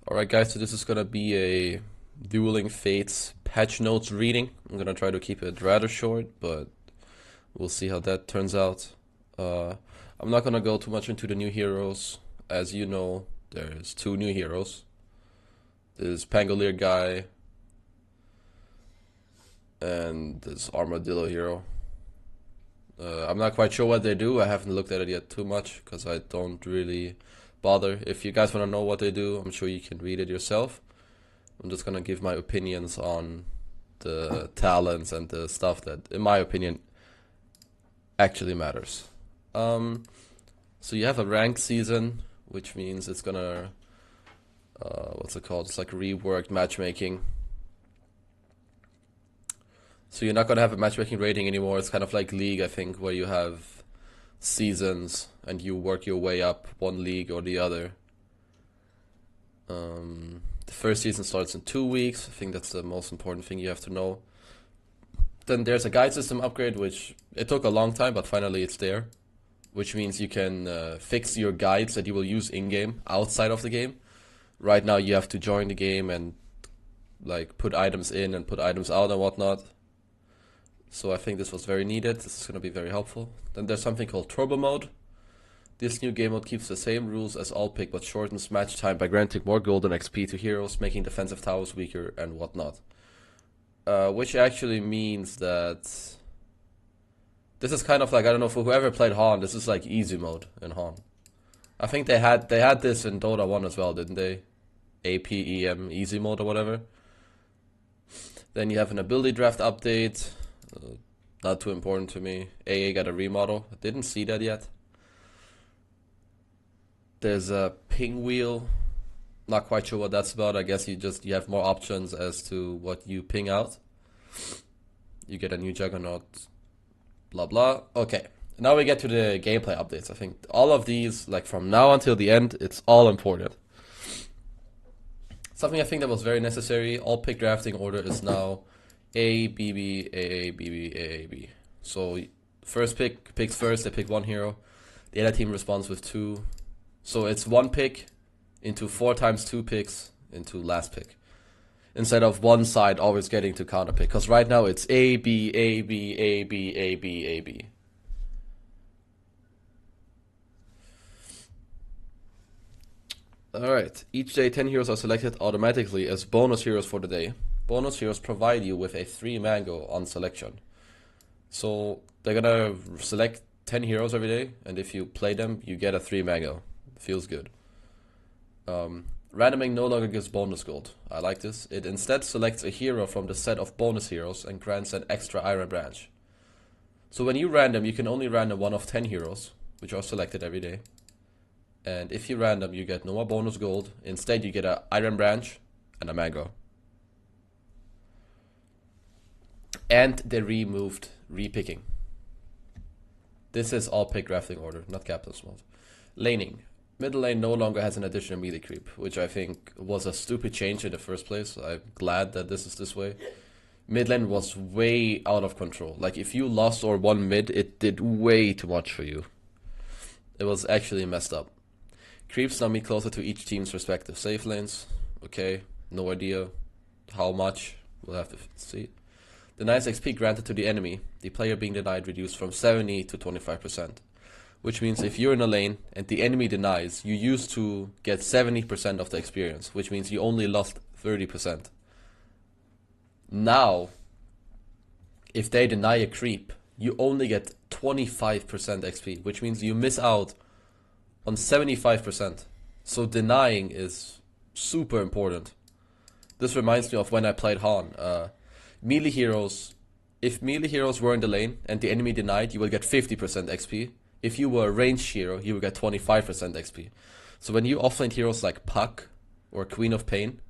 Alright guys, so this is gonna be a Dueling Fates patch notes reading. I'm gonna try to keep it rather short, but we'll see how that turns out. Uh, I'm not gonna go too much into the new heroes. As you know, there's two new heroes. This Pangolier guy and this Armadillo hero. I'm not quite sure what they do. I haven't looked at it yet too much because I don't really bother. If you guys want to know what they do, I'm sure you can read it yourself. I'm just gonna give my opinions on the talents and the stuff that, in my opinion, actually matters. So you have a ranked season, which means it's gonna, what's it called? It's like reworked matchmaking. So you're not gonna have a matchmaking rating anymore. It's kind of like League, I think, where you have seasons and you work your way up one league or the other. The first season starts in 2 weeks. I think that's the most important thing you have to know. Then there's a guide system upgrade, which it took a long time, but finally it's there. Which means you can fix your guides that you will use in-game outside of the game. Right now you have to join the game and like put items in and put items out and whatnot. So I think this was very needed. This is going to be very helpful. Then there's something called Turbo Mode. This new game mode keeps the same rules as all pick, but shortens match time by granting more gold and XP to heroes, making defensive towers weaker and whatnot. Which actually means that this is kind of like, I don't know, for whoever played Han, this is like easy mode in Han. I think they had this in Dota 1 as well, didn't they? APEM easy mode or whatever. Then you have an ability draft update. Not too important to me. AA got a remodel. I didn't see that yet. There's a ping wheel. Not quite sure what that's about. I guess you have more options as to what you ping out. You get a new Juggernaut. Blah blah. Okay. Now we get to the gameplay updates. I think all of these, like from now until the end, it's all important. Something I think that was very necessary. All pick drafting order is now A, B, B, A, B, B, A, B. So first pick picks first. They pick one hero. The other team responds with two. So it's one pick into 4 times 2 picks into last pick. Instead of one side always getting to counter pick. Because right now it's A, B, A, B, A, B, A, B, A, B. Alright, each day 10 heroes are selected automatically as bonus heroes for the day. Bonus heroes provide you with a 3 mango on selection. So they're gonna select 10 heroes every day, and if you play them, you get a 3 mango. Feels good. Randoming no longer gives bonus gold. I like this. It instead selects a hero from the set of bonus heroes and grants an extra iron branch. So when you random, you can only random one of 10 heroes, which are selected every day. And if you random, you get no more bonus gold. Instead, you get an iron branch and a mango. And they removed repicking. This is all pick drafting order, not captain's mode. Laning. Middle lane no longer has an additional melee creep, which I think was a stupid change in the first place. I'm glad that this is this way. Mid lane was way out of control. Like if you lost or won mid, it did way too much for you. It was actually messed up. Creeps now meet closer to each team's respective safe lanes. Okay, no idea how much. We'll have to see. Denies XP granted to the enemy. The player being denied reduced from 70 to 25%. Which means if you're in a lane and the enemy denies, you used to get 70% of the experience, which means you only lost 30%. Now, if they deny a creep, you only get 25% XP, which means you miss out on 75%. So denying is super important. This reminds me of when I played Han. Melee heroes, if melee heroes were in the lane and the enemy denied, you will get 50% XP. If you were a ranged hero, you will get 25% XP. So when you offlane heroes like Puck or Queen of Pain,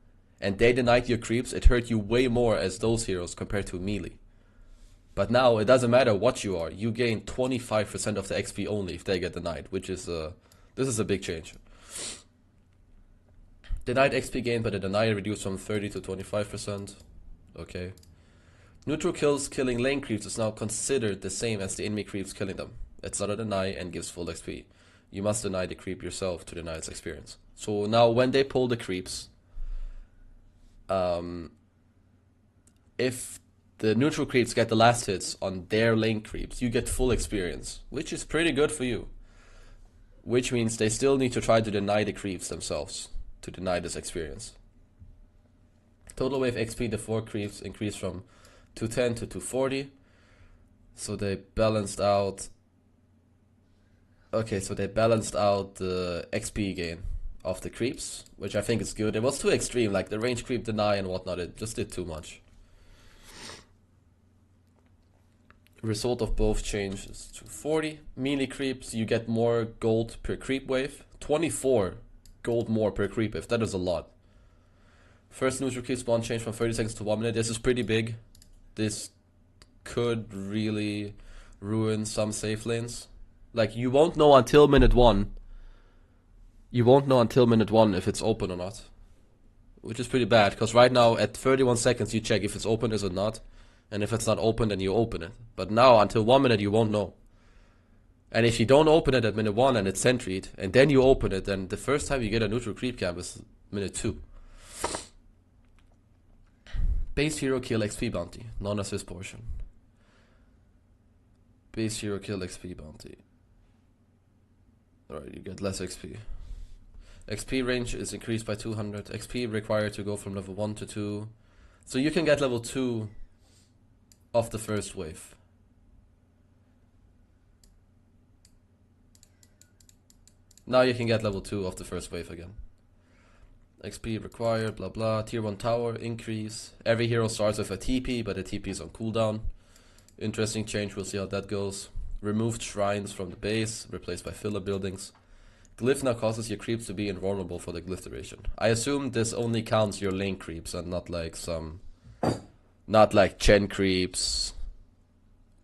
and they denied your creeps, it hurt you way more as those heroes compared to melee. But now, it doesn't matter what you are, you gain 25% of the XP only if they get denied, which is, this is a big change. Denied XP gained by the denier reduced from 30 to 25%. Okay. Neutral kills killing lane creeps is now considered the same as the enemy creeps killing them. It's not a deny and gives full XP. You must deny the creep yourself to deny its experience. So now when they pull the creeps, If the neutral creeps get the last hits on their lane creeps, you get full experience, which is pretty good for you. Which means they still need to try to deny the creeps themselves, to deny this experience. Total wave XP, the 4 creeps increased from 210 to 240. So they balanced out. Okay, so they balanced out the XP gain of the creeps, which I think is good. It was too extreme, like the range creep deny and whatnot, it just did too much. Result of both changes to 40. Melee creeps, you get more gold per creep wave. 24 gold more per creep wave, that is a lot. First neutral creep spawn change from 30 seconds to 1 minute. This is pretty big. This could really ruin some safe lanes. Like, you won't know until minute 1. You won't know until minute 1 if it's open or not. Which is pretty bad, because right now at 31 seconds you check if it's open or not. And if it's not open, then you open it. But now, until 1 minute, you won't know. And if you don't open it at minute 1 and it's sentryed, and then you open it, then the first time you get a neutral creep camp is minute 2. Base hero kill XP bounty, non-assist portion. Base hero kill XP bounty. Alright, you get less XP. XP range is increased by 200. XP required to go from level 1 to 2. So you can get level 2 of the first wave. Now you can get level 2 of the first wave again. XP required, blah blah. Tier 1 tower increase. Every hero starts with a TP, but the TP is on cooldown. Interesting change, we'll see how that goes. Removed shrines from the base, replaced by filler buildings. Glyph now causes your creeps to be invulnerable for the glyph duration. I assume this only counts your lane creeps and not like some... Not like Chen creeps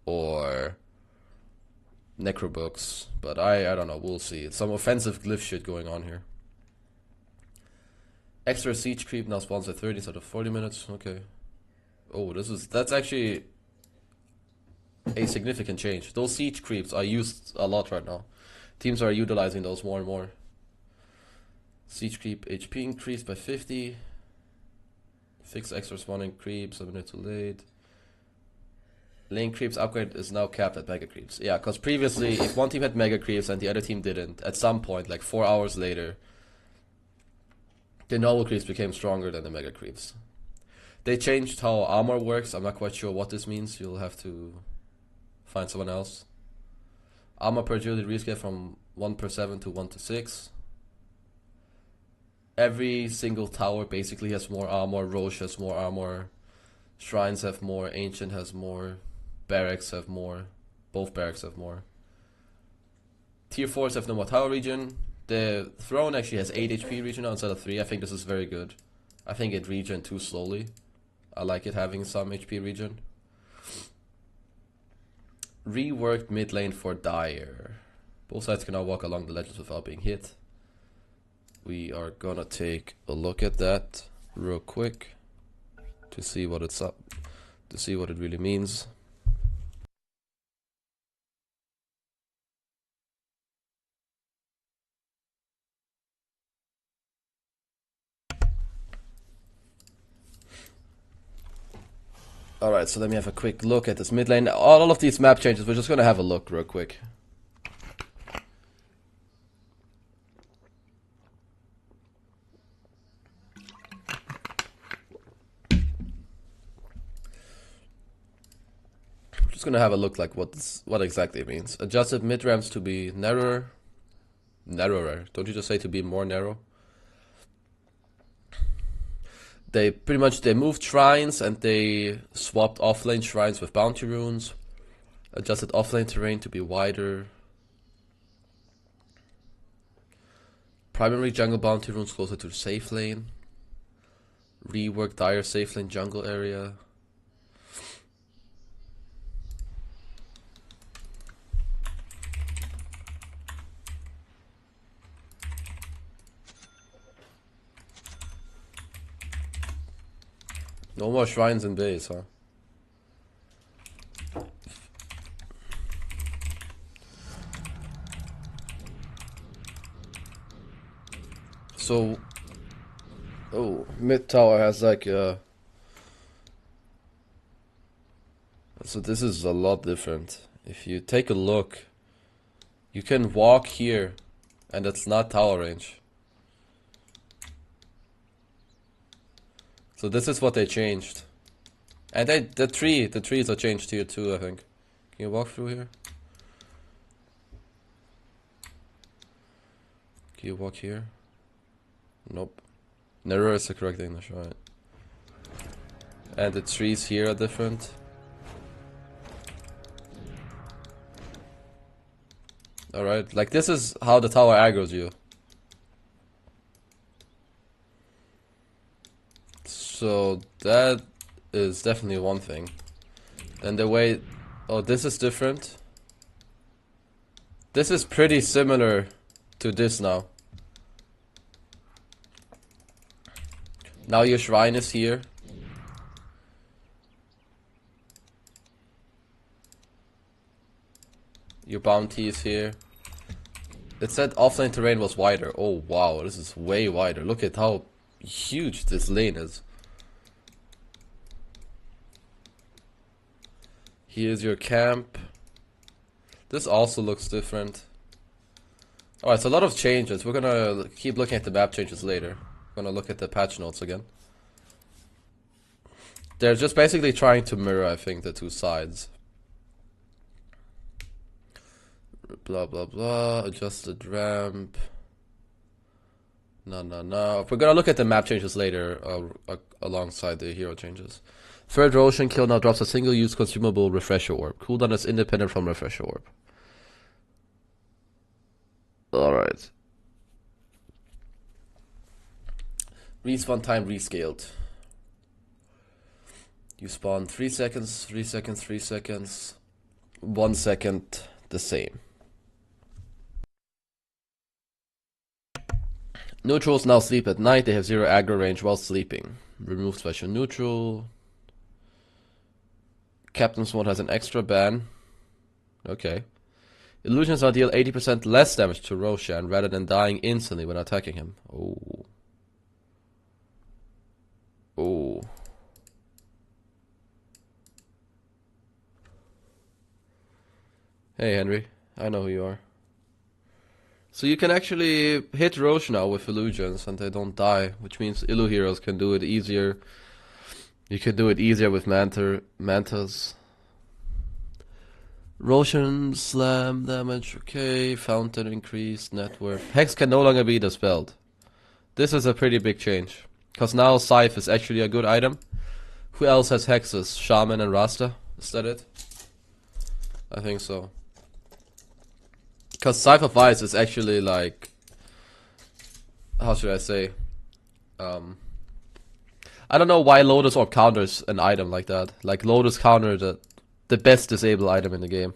or Necrobooks, but I don't know, we'll see. Some offensive glyph shit going on here. Extra siege creep now spawns at 30 instead of 40 minutes. Okay. Oh, that's actually a significant change. Those siege creeps are used a lot right now. Teams are utilizing those more and more. Siege creep HP increased by 50. Fix extra spawning creeps, a minute too late. Lane creeps upgrade is now capped at mega creeps. Yeah, because previously, if one team had mega creeps and the other team didn't, at some point, like 4 hours later, the normal creeps became stronger than the mega creeps. They changed how armor works. I'm not quite sure what this means. You'll have to find someone else. Armor per agility rescale from 1 per 7 to 1 to 6. Every single tower basically has more armor. Roche has more armor. Shrines have more. Ancient has more. Barracks have more. Both barracks have more. Tier 4s have no more tower regen. The throne actually has 8 HP regen now instead of 3. I think this is very good. I think it regen too slowly. I like it having some HP regen. Reworked mid lane for Dire. Both sides can now walk along the ledges without being hit. We are gonna take a look at that real quick to see what it's up, to see what it really means. Alright, so let me have a quick look at this mid lane. All of these map changes, we're just gonna have a look real quick. Just gonna have a look like what exactly it means. Adjusted mid ramps to be narrower. Don't you just say to be more narrow? They pretty much moved shrines and they swapped offlane shrines with bounty runes. Adjusted offlane terrain to be wider. Primary jungle bounty runes closer to the safe lane. Reworked Dire safe lane jungle area. No more shrines in base, huh? So, Oh, mid tower has like so this is a lot different. If you take a look, you can walk here, and it's not tower range. So this is what they changed. And the trees are changed here too, I think. Can you walk through here? Can you walk here? Nope. Narrow is the correct English, right? And the trees here are different. Alright, like this is how the tower aggroes you. So that is definitely one thing. Then the way... Oh, this is different. This is pretty similar to this now. Now your shrine is here. Your bounty is here. It said offlane terrain was wider. Oh wow, this is way wider. Look at how huge this lane is. Here's your camp. This also looks different. Alright, so a lot of changes. We're gonna keep looking at the map changes later. We're gonna look at the patch notes again. They're just basically trying to mirror, I think, the two sides. Blah blah blah. Adjusted ramp. No. We're gonna look at the map changes later, alongside the hero changes. Third Roshan kill now drops a single-use consumable refresher orb. Cooldown is independent from refresher orb. Alright. Respawn time rescaled. You spawn 3 seconds, 3 seconds, 3 seconds. 1 second, the same. Neutrals now sleep at night. They have 0 aggro range while sleeping. Remove special neutral. Captain's Mode has an extra ban. Okay. Illusions now deal 80% less damage to Roshan rather than dying instantly when attacking him. Oh. Oh. Hey Henry, I know who you are. So you can actually hit Roche now with illusions and they don't die, which means Illu heroes can do it easier. You can do it easier with Mantas. Roshan slam damage, okay. Fountain increased, net worth. Hex can no longer be dispelled. This is a pretty big change. Because now Scythe is actually a good item. Who else has hexes? Shaman and Rasta? Is that it? I think so. Because Scythe of Ice is actually like... How should I say? I don't know why Lotus Orb counters an item like that. Like Lotus counter the best disable item in the game.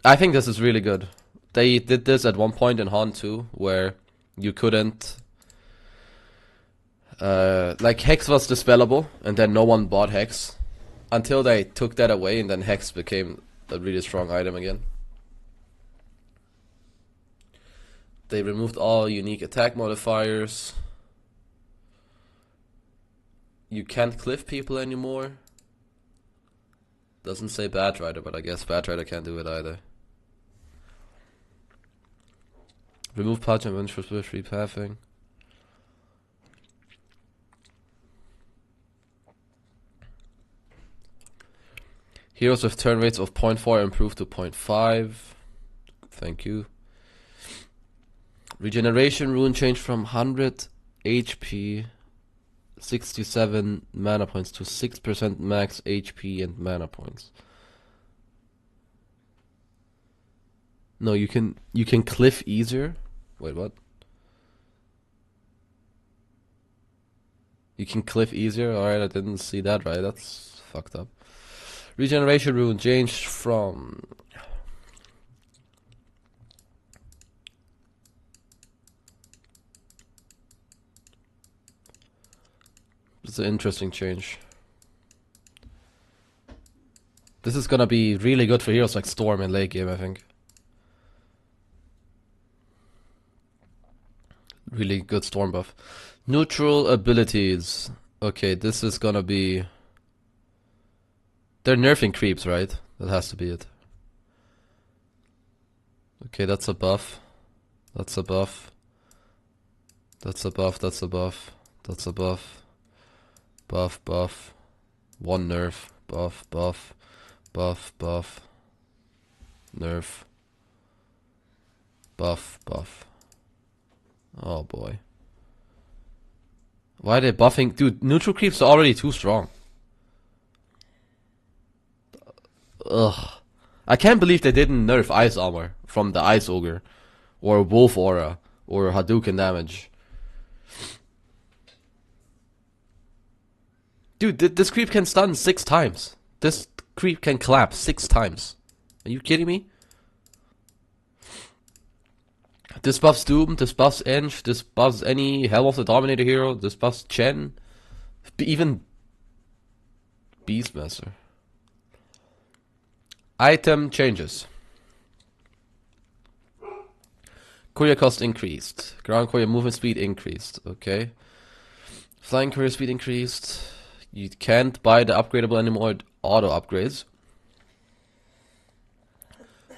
I think this is really good. They did this at one point in Han 2 where you couldn't... like Hex was dispellable and then no one bought Hex. Until they took that away and then Hex became a really strong item again. They removed all unique attack modifiers. You can't cliff people anymore. Doesn't say Batrider, but I guess Batrider can't do it either. Remove patch and bench for free pathing. Heroes with turn rates of 0.4 improved to 0.5. Thank you. Regeneration rune changed from 100 HP, 67 mana points to 6% max HP and mana points. No, you can cliff easier. Wait, what? You can cliff easier? Alright, I didn't see that right. That's fucked up. Regeneration rune changed from... It's an interesting change. This is gonna be really good for heroes like Storm in late game, I think. Really good Storm buff. Neutral abilities. Okay, this is gonna be... They're nerfing creeps, right? That has to be it. Okay, that's a buff. That's a buff. That's a buff, that's a buff. That's a buff. Buff, buff. One nerf. Buff, buff. Buff, buff. Nerf. Buff, buff. Oh boy. Why are they buffing? Dude, neutral creeps are already too strong. Ugh. I can't believe they didn't nerf Ice Armor from the Ice Ogre. Or Wolf Aura. Or Hadouken damage. Dude, this creep can stun 6 times. This creep can clap 6 times. Are you kidding me? This buffs Doom, this buffs Eng, this buffs any Helm of the Dominator hero, this buffs Chen. Even Beastmaster. Item changes. Courier cost increased. Ground courier movement speed increased. Okay. Flying courier speed increased. You can't buy the upgradable anymore. Auto upgrades.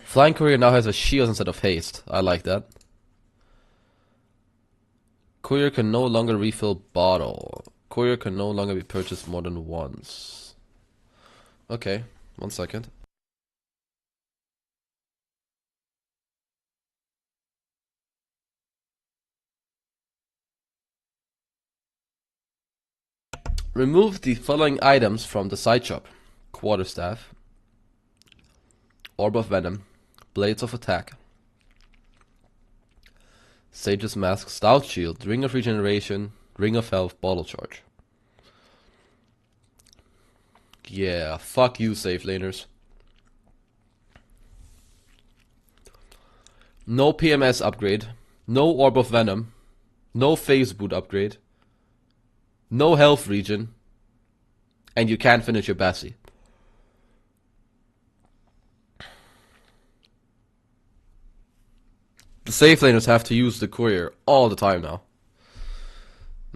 Flying courier now has a shield instead of haste. I like that. Courier can no longer refill bottle. Courier can no longer be purchased more than once. Okay, 1 second. Remove the following items from the side shop. Quarterstaff. Orb of Venom. Blades of Attack. Sage's Mask, Stout Shield, Ring of Regeneration, Ring of Health, Bottle Charge. Yeah, fuck you, safe laners. No PMS upgrade, no Orb of Venom, no Phase Boot upgrade, no health regen, and you can't finish your Bassi. The safe laners have to use the courier all the time now.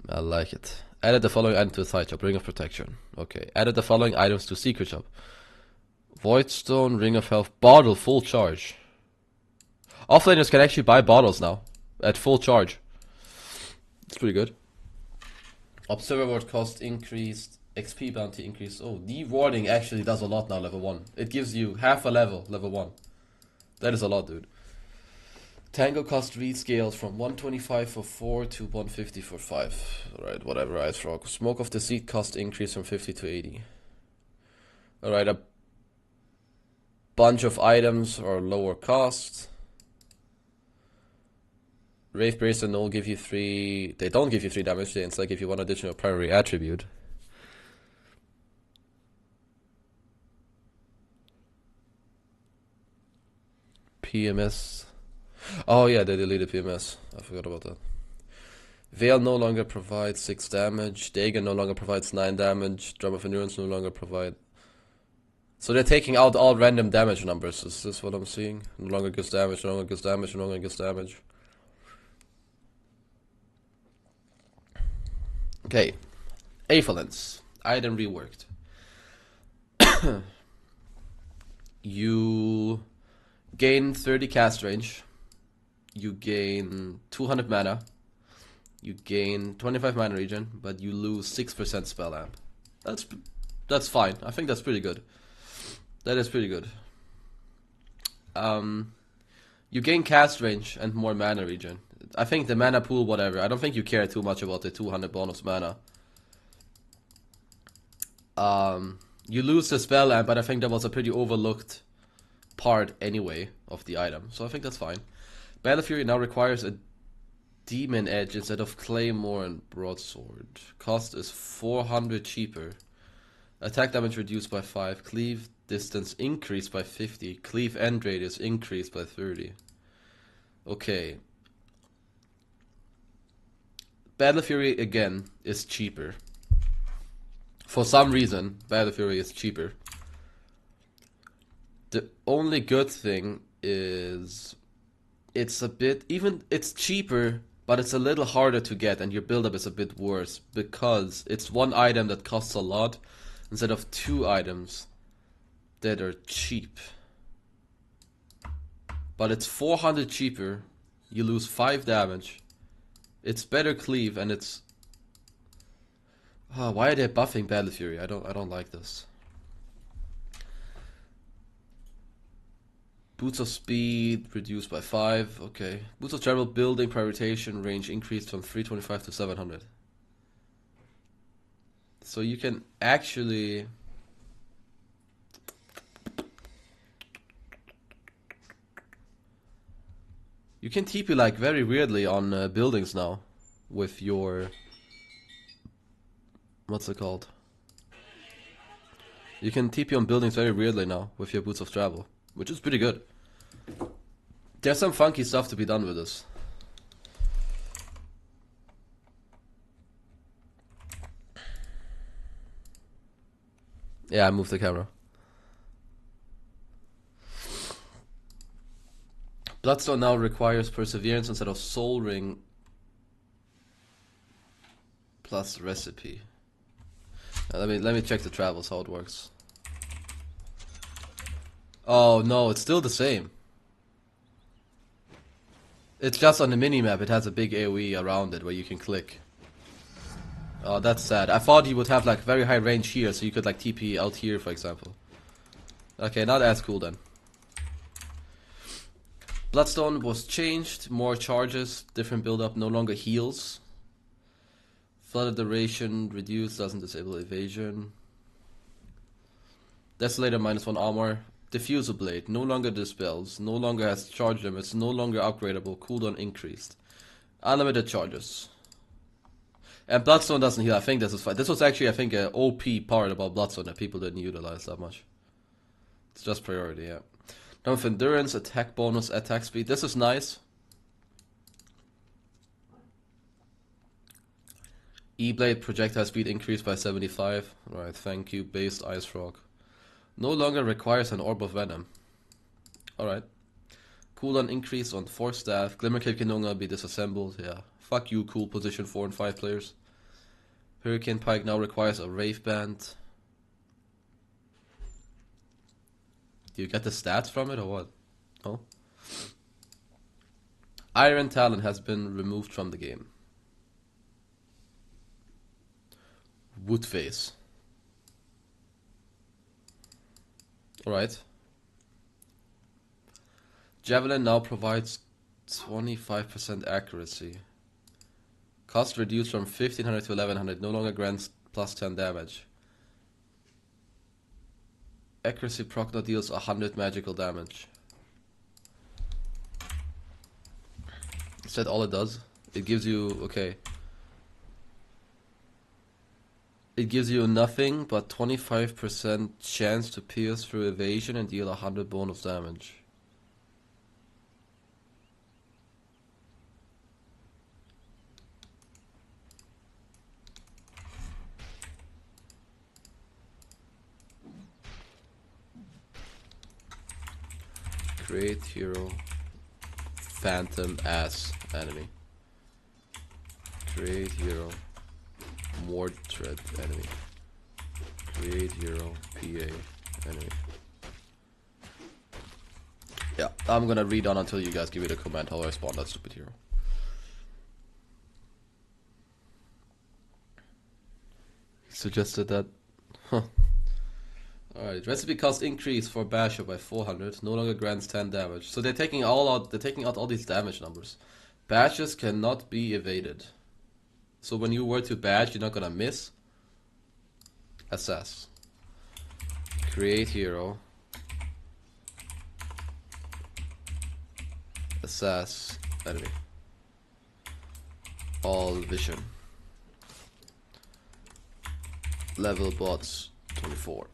I like it. Added the following item to the side shop. Ring of Protection. Okay. Added the following items to Secret Shop. Voidstone, Ring of Health, Bottle, full charge. Offlaners can actually buy bottles now. At full charge. It's pretty good. Observer ward cost increased. XP bounty increased. Oh, de-warding actually does a lot now, level 1. It gives you half a level, level 1. That is a lot, dude. Tango cost rescaled from 125 for 4 to 150 for 5. Alright, whatever, Ice Frog. Smoke of Deceit cost increase from 50 to 80. Alright, a bunch of items are lower cost. Wraith Bracer and Null give you 3... They don't give you 3 damage, they instead give you 1 additional primary attribute. PMS... Oh yeah, they deleted PMS. I forgot about that. Veil no longer provides 6 damage. Dagon no longer provides 9 damage. Drum of Endurance no longer provide... So they're taking out all random damage numbers. Is this what I'm seeing? No longer gives damage, no longer gives damage, no longer gives damage. Okay. Aethelins. Item reworked. You gain 30 cast range. You gain 200 mana. You gain 25 mana regen, but you lose 6% spell amp. That's fine. I think that's pretty good. That is pretty good. You gain cast range and more mana regen. I think the mana pool, whatever. I don't think you care too much about the 200 bonus mana. You lose the spell amp, but I think that was a pretty overlooked part anyway of the item. So I think that's fine. Battle Fury now requires a Demon Edge instead of Claymore and Broadsword. Cost is 400 cheaper. Attack damage reduced by 5. Cleave distance increased by 50. Cleave end radius increased by 30. Okay. Battle Fury again is cheaper. For some reason, Battle Fury is cheaper. The only good thing is it's a bit, even it's cheaper, But it's a little harder to get, and your build-up is a bit worse because it's one item that costs a lot instead of two items that are cheap. But it's 400 cheaper. You lose 5 damage. It's better cleave, and it's. Oh, why are they buffing Battle Fury? I don't like this. Boots of speed reduced by 5. Okay. Boots of travel building prioritization range increased from 325 to 700. So you can actually. You can TP like very weirdly on buildings now with your. What's it called? You can TP on buildings very weirdly now with your Boots of Travel, which is pretty good. There's some funky stuff to be done with this. Yeah, I moved the camera. Bloodstone now requires Perseverance instead of Soul Ring plus Recipe. Let me check the travels, how it works. Oh no, it's still the same. It's just on the minimap, it has a big AoE around it where you can click. Oh, that's sad. I thought you would have like very high range here, so you could like TP out here, for example. Okay, not as cool then. Bloodstone was changed, more charges, different build-up, no longer heals. Flooded duration reduced, doesn't disable evasion. Desolator -1 armor. Diffusal blade, no longer dispels, no longer has charge limits, no longer upgradable, cooldown increased. Unlimited charges. And Bloodstone doesn't heal, I think this is fine. This was actually, I think, an OP part about Bloodstone that people didn't utilize that much. It's just priority, yeah. Now with endurance, attack bonus, attack speed. This is nice. E-blade projectile speed increased by 75. Alright, thank you. Based Ice Frog. No longer requires an Orb of Venom. Alright. Cooldown increase on Force Staff. Glimmer Cape can no longer be disassembled. Yeah. Fuck you, cool position 4 and 5 players. Hurricane Pike now requires a Rave Band. Do you get the stats from it or what? No? Iron Talon has been removed from the game. Woodface. Alright. Javelin now provides 25% accuracy. Cost reduced from 1500 to 1100. No longer grants plus 10 damage. Accuracy proc now deals 100 magical damage. Is that all it does? It gives you, okay. It gives you nothing but 25% chance to pierce through evasion and deal 100 bonus damage. Create hero. Phantom ass enemy. Create hero. Mordred enemy. Create hero. PA enemy. Yeah, I'm gonna read on until you guys give me the command how I spawn that stupid hero. Suggested that. Huh. Alright, recipe cost increase for Basher by 400. No longer grants 10 damage. So they're taking out all these damage numbers. Bashes cannot be evaded. So when you were to bash, you're not gonna miss. Assess. Create hero. Assess enemy. All vision. Level bots 24.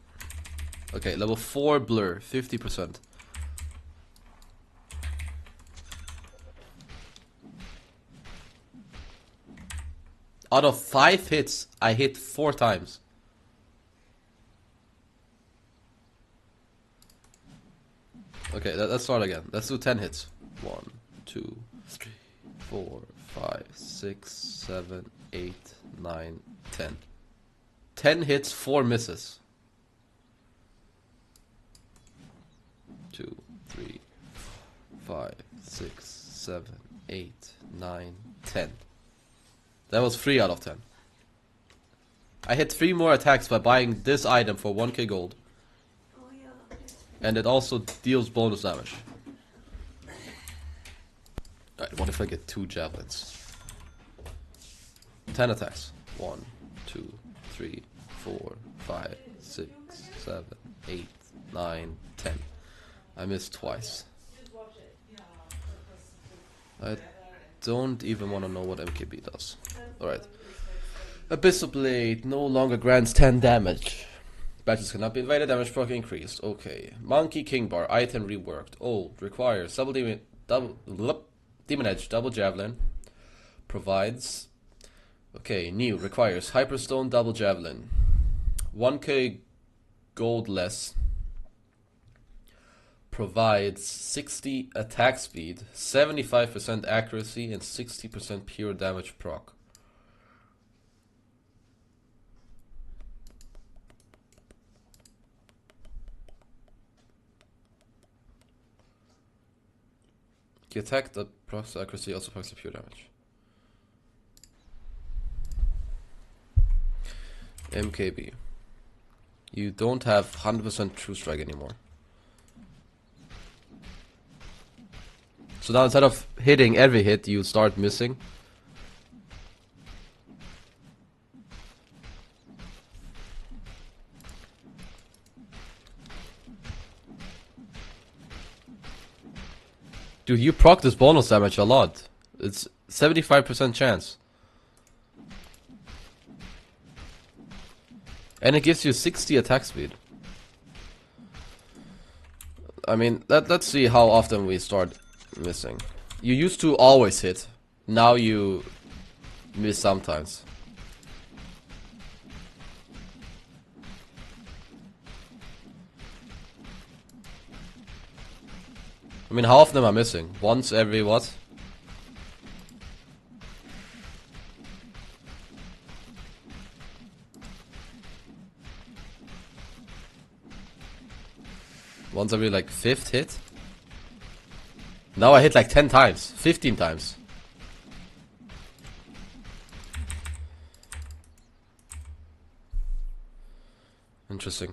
Okay, level 4 blur, 50%. Out of 5 hits, I hit 4 times. Okay, let's start again. Let's do 10 hits. 1, 2, 3, 4, 5, 6, 7, 8, 9, 10. 10 hits, 4 misses. 2, 3, 5, 6, 7, 8, 9, 10. That was 3 out of 10. I hit 3 more attacks by buying this item for 1k gold. And it also deals bonus damage. Alright, what if I get 2 javelins? 10 attacks. 1, 2, 3, 4, 5, 6, 7, 8, 9, 10. I missed twice. I don't even want to know what MKB does. Alright. Abyssal Blade no longer grants 10 damage. Badges cannot be invaded, damage proc increased. Okay. Monkey King Bar, item reworked. Old, requires Demon Edge, double javelin. Provides. Okay, new, requires Hyperstone, double javelin. 1k gold less. Provides 60 attack speed, 75% accuracy, and 60% pure damage proc. The attack that procs accuracy also procs the pure damage. MKB. You don't have 100% true strike anymore. So now instead of hitting every hit, you start missing. Dude, you proc this bonus damage a lot. It's 75% chance. And it gives you 60 attack speed. I mean, let's see how often we start missing. You used to always hit. Now you miss sometimes. I mean, how often am I missing? Once every what? Once every like 5th hit? Now I hit like 10 times, 15 times. Interesting.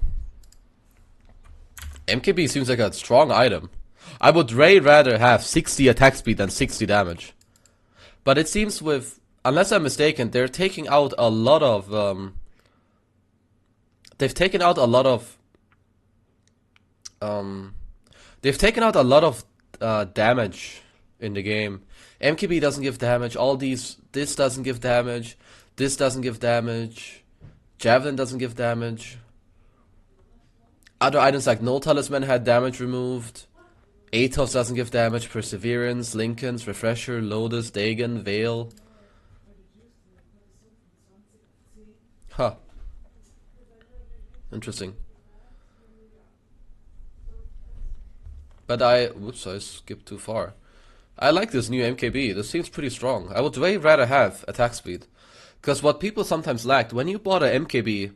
MKB seems like a strong item. I would way rather have 60 attack speed than 60 damage. But it seems with, unless I'm mistaken, they're taking out a lot of, they've taken out a lot of damage in the game. MKB doesn't give damage, this doesn't give damage, this doesn't give damage, Javelin doesn't give damage. Other items like No Talisman had damage removed. Atos doesn't give damage, Perseverance, Lincoln's, Refresher, Lotus, Dagon, Veil. Huh. Interesting. But whoops, I skipped too far. I like this new MKB, this seems pretty strong. I would way rather have attack speed. Because what people sometimes lacked, when you bought a MKB,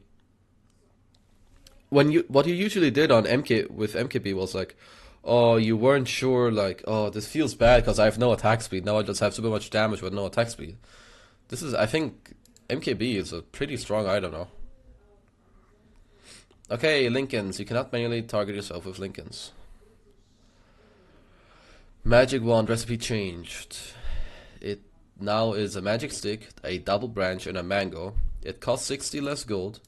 what you usually did on with MKB was like, oh, you weren't sure, like, oh, this feels bad because I have no attack speed. Now I just have super much damage with no attack speed. I think MKB is a pretty strong item now. Okay, Lincolns. You cannot manually target yourself with Lincolns. Magic wand recipe changed. It now is a magic stick, a double branch, and a mango. It costs 60 less gold.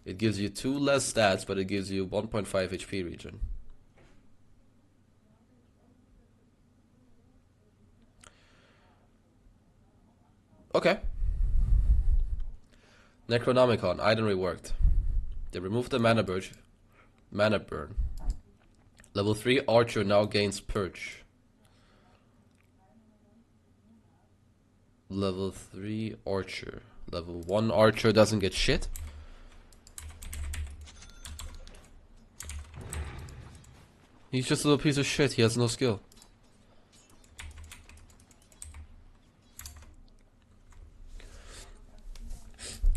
It gives you 2 less stats, but it gives you 1.5 HP regen. Okay. Necronomicon, item reworked. They removed the mana burn. Level 3 archer now gains purge. Level 3 archer. Level 1 archer doesn't get shit. He's just a little piece of shit, he has no skill.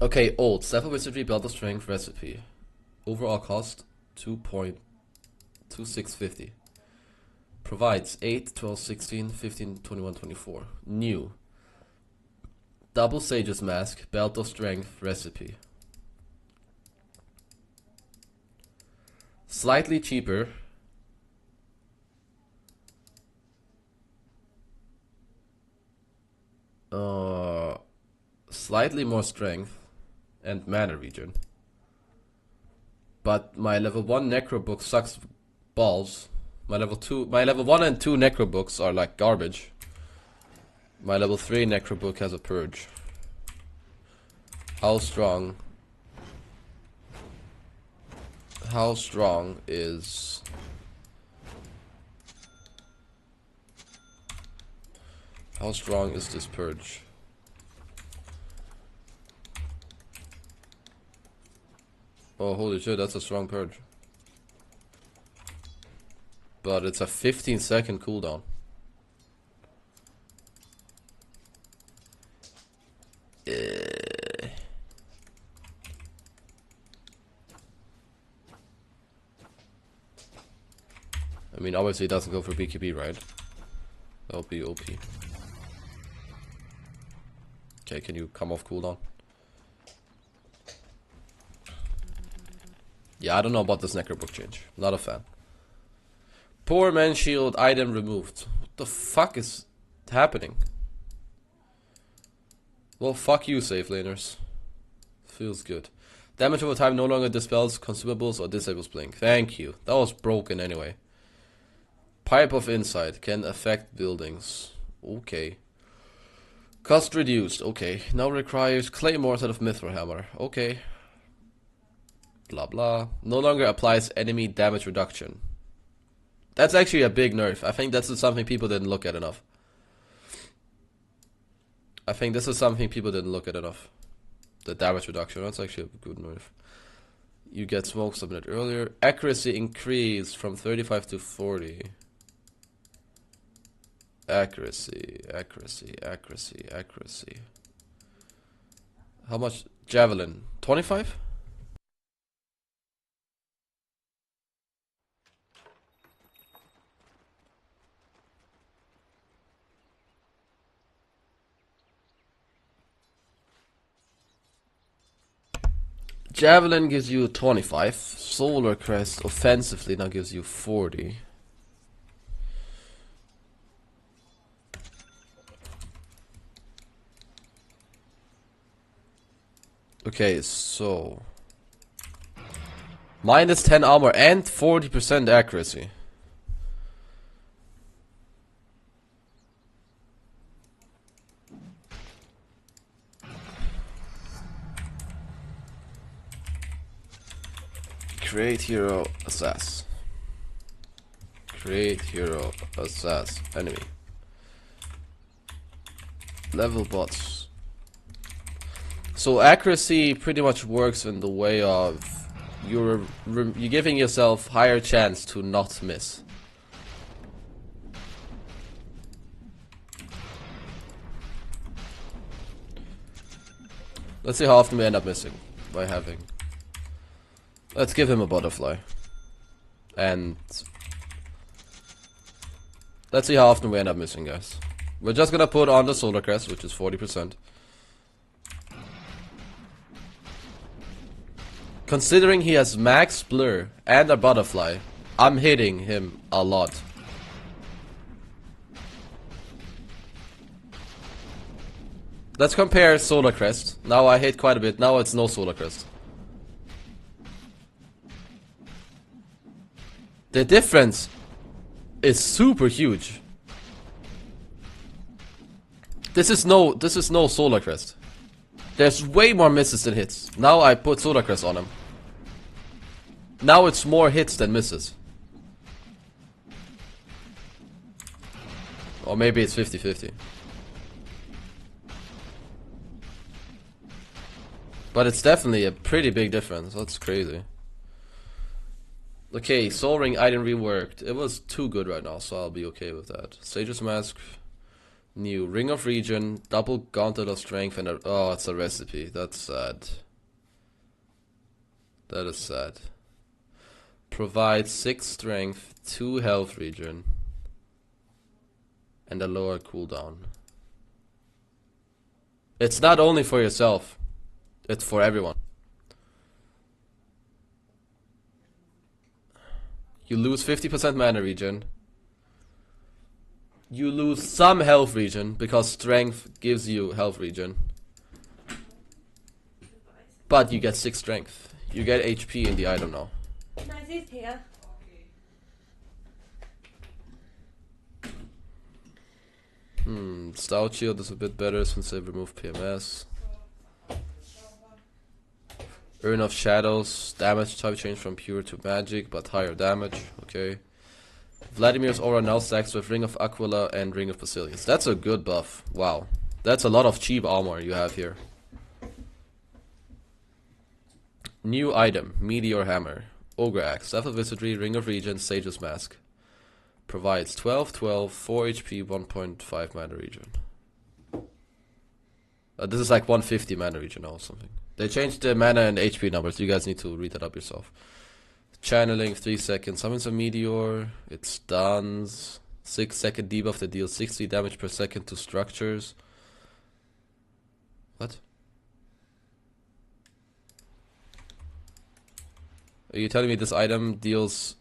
Okay, old. Staff of Wizardry, Belt of Strength, recipe. Overall cost 2.2650. Provides 8, 12, 16, 15, 21, 24. New. Double Sage's Mask, Belt of Strength, recipe. Slightly cheaper. Slightly more strength and mana regen. But my level 1 Necro book sucks balls. My level 1 and 2 Necro books are like garbage. My level 3 Necro book has a purge. How strong is this purge? Oh, holy shit, that's a strong purge. But it's a 15-second cooldown. I mean, obviously it doesn't go for BKB, right? That would be OP. Okay, can you come off cooldown? Yeah, I don't know about this Necrobook change. Not a fan. Poor Man Shield item removed. What the fuck is happening? Well, fuck you, safe laners. Feels good. Damage over time no longer dispels consumables or disables blink. Thank you. That was broken anyway. Pipe of Insight can affect buildings. Okay. Cost reduced. Okay. Now requires Claymore instead of Mithril Hammer. Okay. Blah blah. No longer applies enemy damage reduction. That's actually a big nerf. I think this is something people didn't look at enough. The damage reduction. That's actually a good nerf. You get smokes a minute earlier. Accuracy increased from 35 to 40. Accuracy. How much? Javelin. 25? Javelin gives you 25. Solar Crest offensively now gives you 40. Okay, so minus 10 armor and 40% accuracy. Create hero assess. Enemy. Level bots. So accuracy pretty much works in the way of you're giving yourself higher chance to not miss. Let's see how often we end up missing by having. Let's give him a butterfly. And let's see how often we end up missing, guys. We're just gonna put on the Solar Crest, which is 40%. Considering he has max blur and a butterfly, I'm hitting him a lot. Let's compare Solar Crest. Now I hit quite a bit. Now it's no Solar Crest. The difference is super huge. This is no Solar Crest. There's way more misses than hits. Now I put Solar Crest on him. Now it's more hits than misses. Or maybe it's 50-50. But it's definitely a pretty big difference. That's crazy. Okay, Soul Ring item reworked. It was too good right now, so I'll be okay with that. Sage's Mask. New. Ring of Regen. Double Gauntlet of Strength and a... Oh, it's a recipe. That's sad. That is sad. Provide 6 strength, 2 health regen, and a lower cooldown. It's not only for yourself, it's for everyone. You lose 50% mana regen. You lose some health regen because strength gives you health regen. But you get 6 strength. You get HP in the item now. KheZu's here. Stout Shield is a bit better since they removed PMS. Urn of Shadows, damage type change from pure to magic, but higher damage, okay. Vladimir's aura now stacks with Ring of Aquila and Ring of Basilius. That's a good buff, wow. That's a lot of cheap armor you have here. New item, Meteor Hammer. Ogre Axe, Staff of Wizardry, Ring of Regen, Sage's Mask. Provides 12, 4 HP, 1.5 mana regen. This is like 150 mana regen or something. They changed the mana and HP numbers, you guys need to read that up yourself. Channeling, 3 seconds, summons a meteor, it stuns. 6-second debuff that deals 60 damage per second to structures. What? Are you telling me this item deals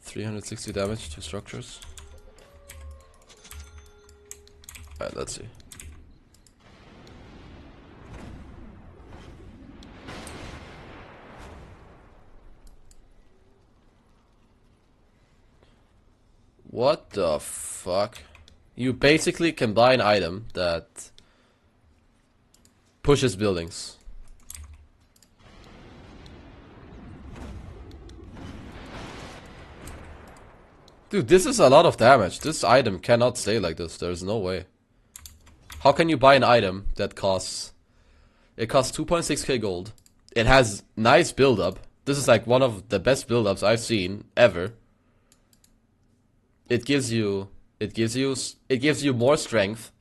360 damage to structures? Alright, let's see. What the fuck? You basically can buy an item that pushes buildings. Dude, this is a lot of damage. This item cannot stay like this. There's no way. How can you buy an item that costs... It costs 2.6k gold. It has nice build-up. This is like one of the best build-ups I've seen ever. It gives you more strength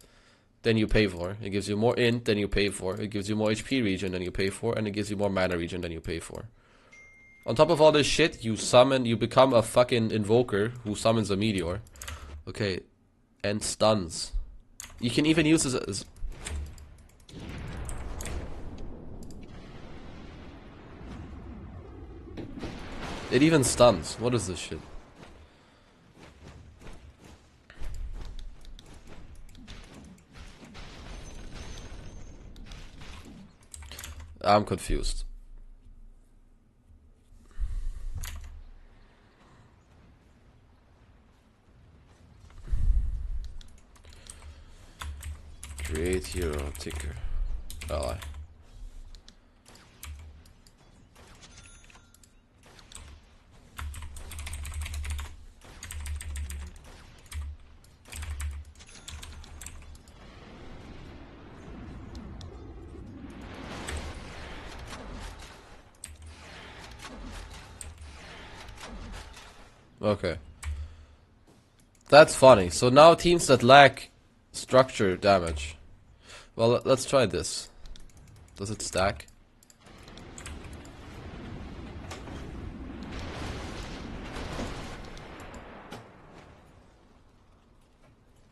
than you pay for. It gives you more int than you pay for. It gives you more HP regen than you pay for, and it gives you more mana regen than you pay for. On top of all this shit, you become a fucking invoker who summons a meteor. Okay, and stuns. You can even use this as... It even stuns. What is this shit? I'm confused. Create hero tinker. Ally. Okay. That's funny. So now teams that lack structure damage. Well, let's try this. Does it stack?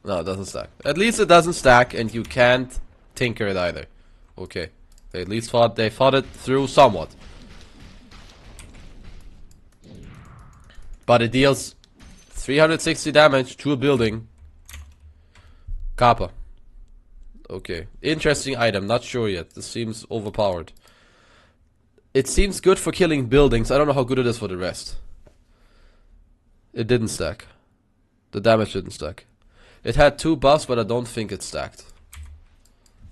No, it doesn't stack. At least it doesn't stack and you can't tinker it either. Okay. They at least thought it through somewhat. But it deals 360 damage to a building. Kappa. Okay. Interesting item. Not sure yet. This seems overpowered. It seems good for killing buildings. I don't know how good it is for the rest. It didn't stack. The damage didn't stack. It had 2 buffs, but I don't think it stacked.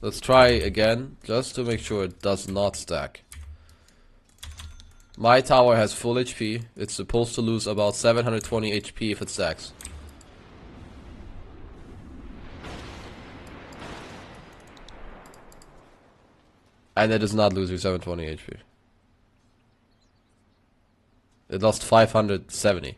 Let's try again, just to make sure it does not stack. My tower has full HP. It's supposed to lose about 720 HP if it stacks. And it is not losing 720 HP. It lost 570.